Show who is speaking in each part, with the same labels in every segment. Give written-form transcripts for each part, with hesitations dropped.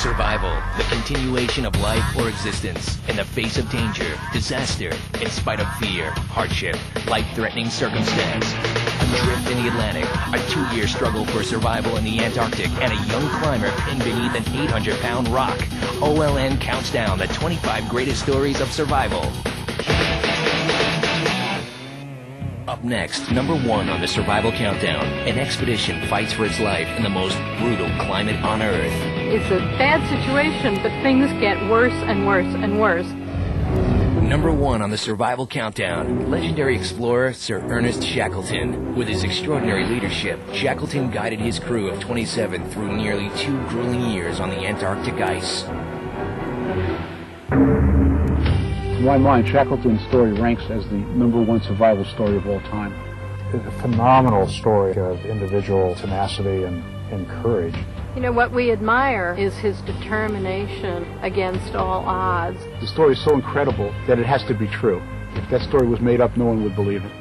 Speaker 1: Survival, the continuation of life or existence in the face of danger, disaster, in spite of fear, hardship, life-threatening circumstance. Adrift in the Atlantic, a 2-year struggle for survival in the Antarctic, and a young climber pinned beneath an 800-pound rock. OLN counts down the 25 greatest stories of survival. Up next, number 1 on the Survival Countdown, an expedition fights for its life in the most brutal climate on Earth.
Speaker 2: It's a bad situation, but things get worse and worse and worse.
Speaker 1: Number 1 on the Survival Countdown, legendary explorer Sir Ernest Shackleton. With his extraordinary leadership, Shackleton guided his crew of 27 through nearly 2 grueling years on the Antarctic ice.
Speaker 3: In my mind, Shackleton's story ranks as the number 1 survival story of all time.
Speaker 4: It's a phenomenal story of individual tenacity and courage.
Speaker 2: You know, what we admire is his determination against all odds.
Speaker 3: The story is so incredible that it has to be true. If that story was made up, no one would believe it.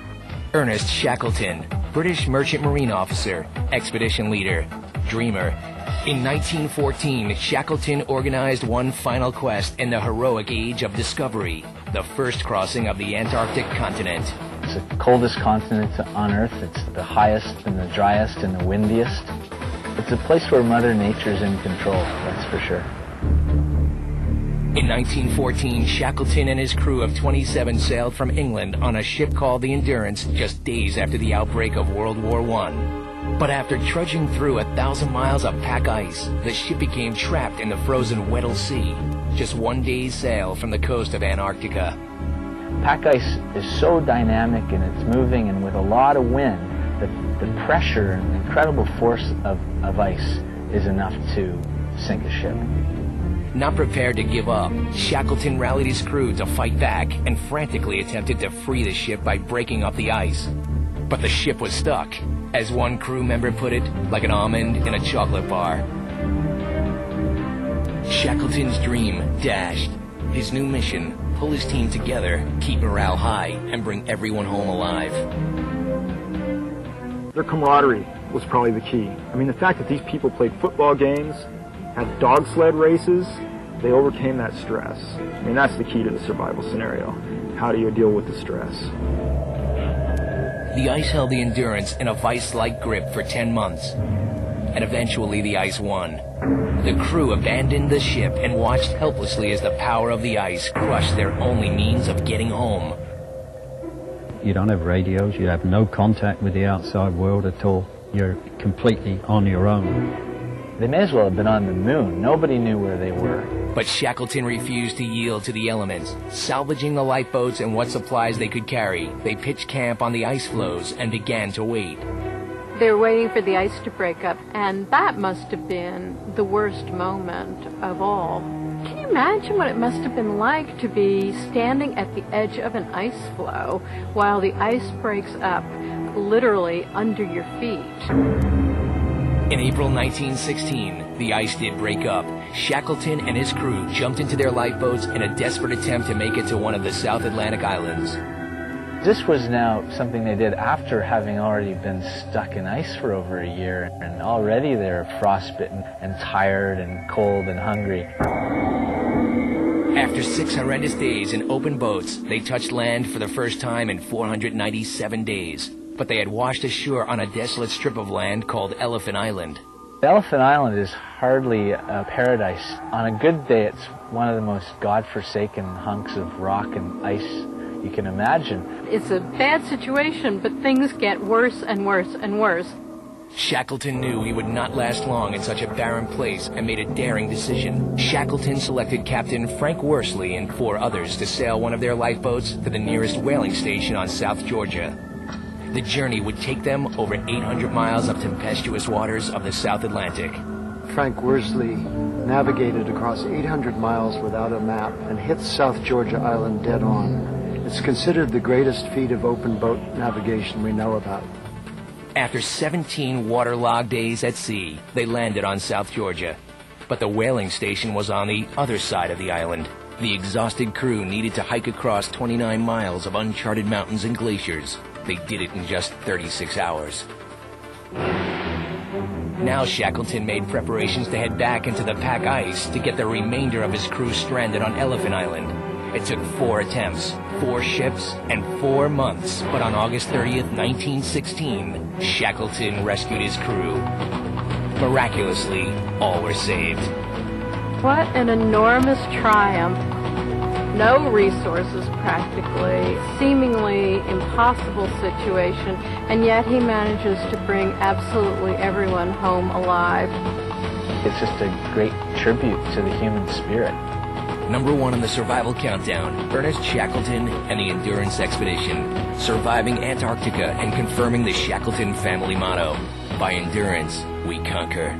Speaker 1: Ernest Shackleton, British merchant marine officer, expedition leader, dreamer. In 1914, Shackleton organized one final quest in the heroic age of discovery, the first crossing of the Antarctic continent.
Speaker 5: It's the coldest continent on Earth. It's the highest and the driest and the windiest. It's a place where Mother Nature's in control, that's for sure.
Speaker 1: In 1914, Shackleton and his crew of 27 sailed from England on a ship called the Endurance just days after the outbreak of World War I. But after trudging through 1,000 miles of pack ice, the ship became trapped in the frozen Weddell Sea, just 1 day's sail from the coast of Antarctica.
Speaker 5: Pack ice is so dynamic and it's moving, and with a lot of wind, the pressure and incredible force of ice is enough to sink a ship.
Speaker 1: Not prepared to give up, Shackleton rallied his crew to fight back and frantically attempted to free the ship by breaking up the ice. But the ship was stuck, as one crew member put it, like an almond in a chocolate bar. Shackleton's dream dashed. His new mission, pull his team together, keep morale high, and bring everyone home alive.
Speaker 6: Their camaraderie was probably the key. I mean, the fact that these people played football games, had dog sled races, they overcame that stress. I mean, that's the key to the survival scenario. How do you deal with the stress?
Speaker 1: The ice held the Endurance in a vice-like grip for 10 months, and eventually the ice won. The crew abandoned the ship and watched helplessly as the power of the ice crushed their only means of getting home.
Speaker 7: You don't have radios, you have no contact with the outside world at all. You're completely on your own.
Speaker 5: They may as well have been on the moon. Nobody knew where they were.
Speaker 1: But Shackleton refused to yield to the elements. Salvaging the lifeboats and what supplies they could carry, they pitched camp on the ice floes and began to wait.
Speaker 2: They were waiting for the ice to break up, and that must have been the worst moment of all. Can you imagine what it must have been like to be standing at the edge of an ice floe while the ice breaks up literally under your feet?
Speaker 1: In April 1916, the ice did break up. Shackleton and his crew jumped into their lifeboats in a desperate attempt to make it to one of the South Atlantic islands.
Speaker 5: This was now something they did after having already been stuck in ice for over a year, and already they're frostbitten and tired and cold and hungry.
Speaker 1: After 6 horrendous days in open boats, they touched land for the first time in 497 days. But they had washed ashore on a desolate strip of land called Elephant Island.
Speaker 5: Elephant Island is hardly a paradise. On a good day, it's one of the most godforsaken hunks of rock and ice you can imagine.
Speaker 2: It's a bad situation, but things get worse and worse and worse.
Speaker 1: Shackleton knew he would not last long in such a barren place and made a daring decision. Shackleton selected Captain Frank Worsley and 4 others to sail one of their lifeboats to the nearest whaling station on South Georgia. The journey would take them over 800 miles of tempestuous waters of the South Atlantic.
Speaker 8: Frank Worsley navigated across 800 miles without a map and hit South Georgia Island dead on. It's considered the greatest feat of open boat navigation we know about.
Speaker 1: After 17 waterlogged days at sea, they landed on South Georgia. But the whaling station was on the other side of the island. The exhausted crew needed to hike across 29 miles of uncharted mountains and glaciers. They did it in just 36 hours. Now Shackleton made preparations to head back into the pack ice to get the remainder of his crew stranded on Elephant Island. It took 4 attempts, 4 ships, and 4 months, but on August 30th, 1916, Shackleton rescued his crew. Miraculously, all were saved.
Speaker 2: What an enormous triumph. No resources practically, seemingly impossible situation, and yet he manages to bring absolutely everyone home alive.
Speaker 5: It's just a great tribute to the human spirit.
Speaker 1: Number 1 on the survival countdown, Ernest Shackleton and the Endurance Expedition, surviving Antarctica and confirming the Shackleton family motto, by endurance we conquer.